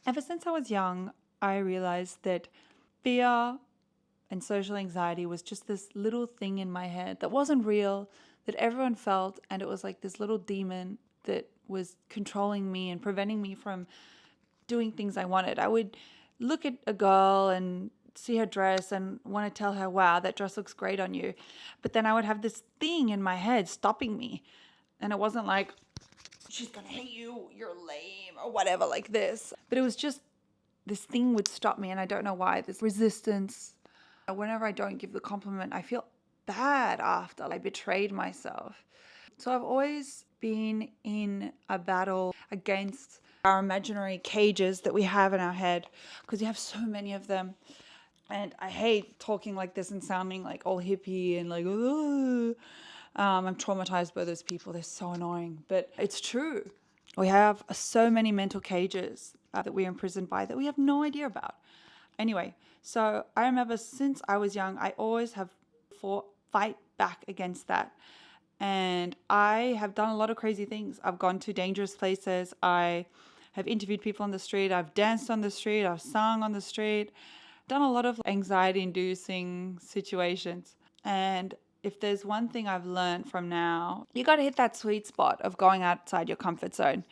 Ever since I was young, I realized that fear and social anxiety was just this little thing in my head that wasn't real, that everyone felt, and it was like this little demon that was controlling me and preventing me from doing things I wanted. I would look at a girl and see her dress and want to tell her, wow, that dress looks great on you. But then I would have this thing in my head stopping me. And it wasn't like, she's going to hate you, you're lame, or whatever, like this. But it was just this thing would stop me, and I don't know why. This resistance. Whenever I don't give the compliment, I feel bad after. I betrayed myself. So I've always been in a battle against our imaginary cages that we have in our head, because we have so many of them. And I hate talking like this and sounding like all hippie and like, oh. I'm traumatized by those people. They're so annoying, but it's true. We have so many mental cages that we're imprisoned by that we have no idea about. Anyway, so I remember since I was young, I always have fight back against that. And I have done a lot of crazy things. I've gone to dangerous places. I have interviewed people on the street. I've danced on the street. I've sung on the street. Done a lot of anxiety-inducing situations. And if there's one thing I've learned from now, you got to hit that sweet spot of going outside your comfort zone.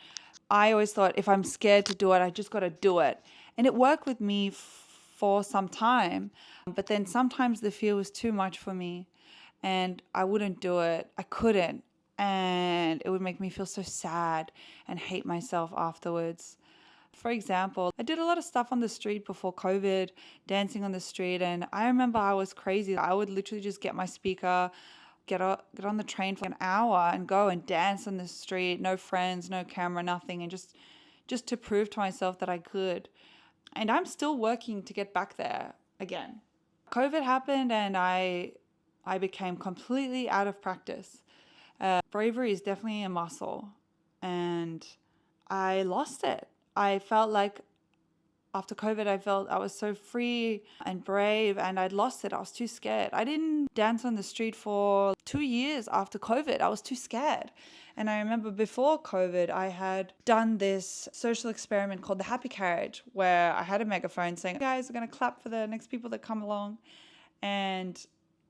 I always thought if I'm scared to do it, I just got to do it. And it worked with me for some time. But then sometimes the fear was too much for me and I wouldn't do it. I couldn't. And it would make me feel so sad and hate myself afterwards. For example, I did a lot of stuff on the street before COVID, dancing on the street, and I remember I was crazy. I would literally just get my speaker, get on the train for an hour and go and dance on the street, no friends, no camera, nothing, and just to prove to myself that I could. And I'm still working to get back there again. COVID happened and I became completely out of practice. Bravery is definitely a muscle, and I lost it. I felt like after COVID, I felt I was so free and brave, and I'd lost it. I was too scared. I didn't dance on the street for 2 years after COVID. I was too scared. And I remember before COVID, I had done this social experiment called the Happy Carriage, where I had a megaphone saying, guys, we're going to clap for the next people that come along. And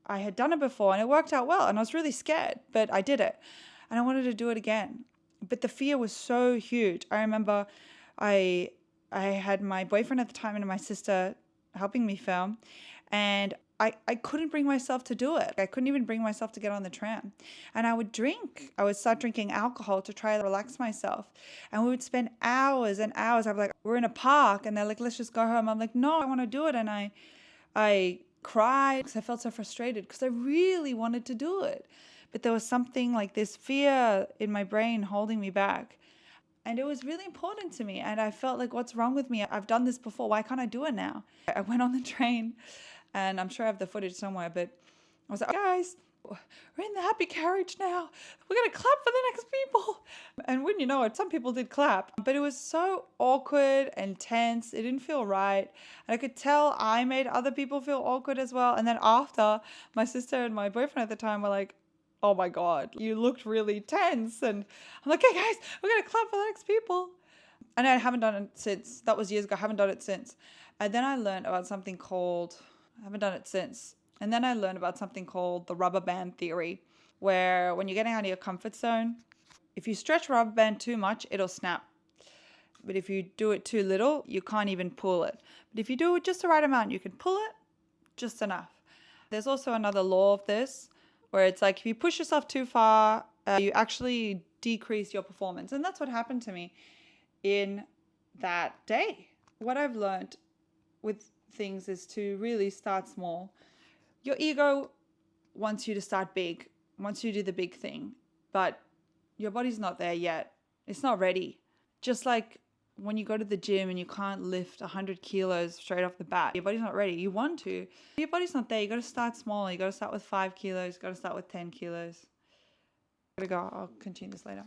I had done it before and it worked out well. And I was really scared, but I did it. And I wanted to do it again. But the fear was so huge. I remember I had my boyfriend at the time and my sister helping me film, and I couldn't bring myself to do it. I couldn't even bring myself to get on the tram. And I would drink. I would start drinking alcohol to try to relax myself. And we would spend hours and hours. I'd be like, we're in a park, and they're like, let's just go home. I'm like, no, I want to do it. And I cried because I felt so frustrated because I really wanted to do it. But there was something like this fear in my brain holding me back. And it was really important to me. And I felt like, what's wrong with me? I've done this before. Why can't I do it now? I went on the train, and I'm sure I have the footage somewhere, but I was like, guys, we're in the Happy Carriage now. We're going to clap for the next people. And wouldn't you know it, some people did clap, but it was so awkward and tense. It didn't feel right. And I could tell I made other people feel awkward as well. And then after, my sister and my boyfriend at the time were like, oh my God, you looked really tense. And I'm like, hey guys, we're going to clap for the next people. And I haven't done it since. That was years ago. I haven't done it since. And then I learned about something called, I haven't done it since. And then I learned about something called the rubber band theory, where when you're getting out of your comfort zone, if you stretch a rubber band too much, it'll snap. But if you do it too little, you can't even pull it. But if you do it just the right amount, you can pull it just enough. There's also another law of this, where it's like if you push yourself too far, you actually decrease your performance. And that's what happened to me in that day. What I've learned with things is to really start small. Your ego wants you to start big, wants you to do the big thing, but your body's not there yet. It's not ready. Just like when you go to the gym and you can't lift 100 kilos straight off the bat, your body's not ready. You want to. Your body's not there. You got to start small. You got to start with 5 kilos. You got to start with 10 kilos. Gotta go. I'll continue this later.